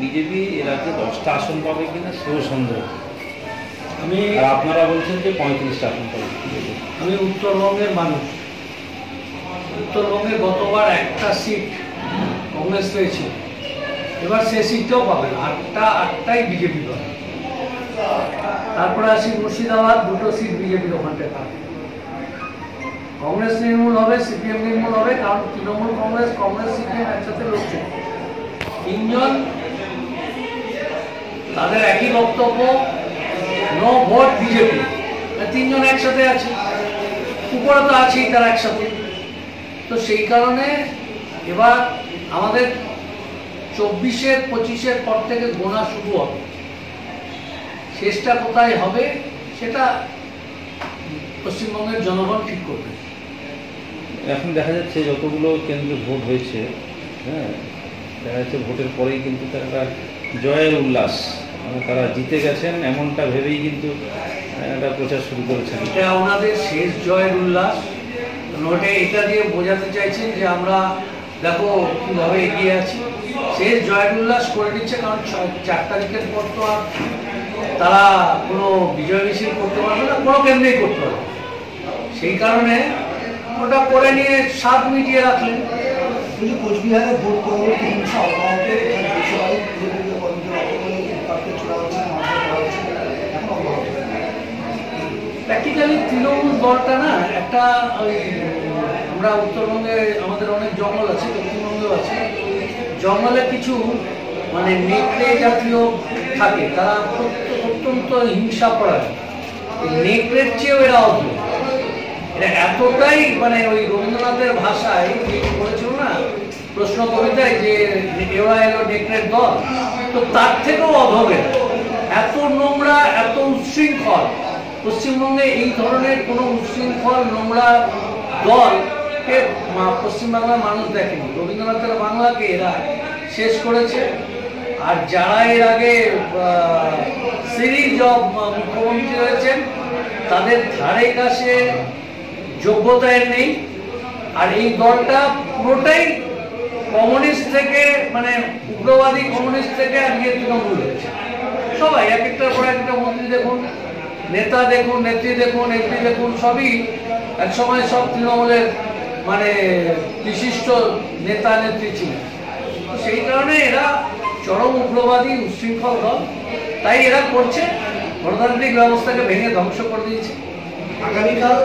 BJP এর রাজ্যে 10টা আসন পাবে কিনা সেও সন্দেহ। আর আপনারা বলছেন যে 35টা আসন পাবে। আমি উত্তরবঙ্গের মানুষ। উত্তরবঙ্গে গতবার একটা সিট কংগ্রেস পেয়েছিল, এবার সে সিটটাও পাবে না, আটটাই বিজেপি পাবে। তারপরে আসি মুর্শিদাবাদ, 2টো সিট বিজেপির ওখানটায় পাবে। কংগ্রেস নির্মূল হবে, সিপিএম নির্মূল হবে, কারণ তৃণমূল কংগ্রেস সিপিএম একসাথে লড়ছে। 3 জন তাদের একই বক্তব্য, নো ভোট বিজেপি। 3 জন একসাথে আছে, উপরে তো আছেই তারা একসাথে। তো সেই কারণে এবার আমাদের 24-এর 25-এর পর থেকে গোনা শুরু হবে। শেষটা কোথায় হবে সেটা পশ্চিমবঙ্গের জনগণ ঠিক করবে। এখন দেখা যাচ্ছে যতগুলো কেন্দ্রে ভোট হয়েছে, হ্যাঁ, দেখা যাচ্ছে ভোটের পরেই কিন্তু তারা জয়ের উল্লাস, মানে তারা জিতে গেছেন এমনটা ভেবেই কিন্তু একটা প্রচার শুরু করেছেন। এটা ওনাদের শেষ জয়ের উল্লাস। ওটা এটা দিয়ে বোঝাতে চাইছেন যে আমরা দেখো কীভাবে এগিয়ে আছি। শেষ জয়ের উল্লাস করে নিচ্ছে, কারণ 4 তারিখের পর তো আর তারা কোনো বিজয় মিছিল করতে পারবে না, কোনো কেন্দ্রেই করতে পারবে। সেই কারণে ওটা করে নিয়ে স্বাদ মিটিয়ে রাখলেন। কিন্তু কোচবিহারে ভোট পরবর্তী হিংসা অব্যাহত, প্র্যাকটিক্যালি তৃণমূল দলটা না একটা ওই, আমরা উত্তরবঙ্গে আমাদের অনেক জঙ্গল আছে, দক্ষিণবঙ্গেও আছে, জঙ্গলে কিছু মানে নেকড়ে জাতীয় থাকে, তারা অত্যন্ত হিংসা পড়ায়। নেকড়ের চেয়েও এরা অদ্ভুত। এরা এতটাই মানে ওই রবীন্দ্রনাথের ভাষায় বলেছিল না প্রশ্ন কবিতায় যে এরা এলো নেকড়ের দল, তো তার থেকেও অধমের। এত নোংরা, এত উচ্ছৃঙ্খল। পশ্চিমবঙ্গে এই ধরনের কোনো উচ্ছৃঙ্খল নোংরা দলকে পশ্চিমবাংলার মানুষ দেখেনি। রবীন্দ্রনাথের বাংলাকে এরা শেষ করেছে। আর যারা এর আগে সিরিজ অফ মুখ্যমন্ত্রী হয়েছেন তাদের ধারে কাছে যোগ্যতা এর নেই। আর এই দলটা পুরোটাই কমিউনিস্ট থেকে, মানে উগ্রবাদী কমিউনিস্ট থেকে আজকে তৃণমূল হয়েছে। সবাই এক একটার পর একটা মন্ত্রী দেখুন, নেতা দেখুন, নেত্রী দেখুন, এমপি দেখুন, সবই একসময় সব তৃণমূলের মানে বিশিষ্ট নেতা নেত্রী ছিলেন। তো সেই কারণে এরা চরম উগ্রবাদী উচ্ছৃঙ্খল দল, তাই এরা করছে, গণতান্ত্রিক ব্যবস্থাকে ভেঙে ধ্বংস করে দিয়েছে। আগামীকাল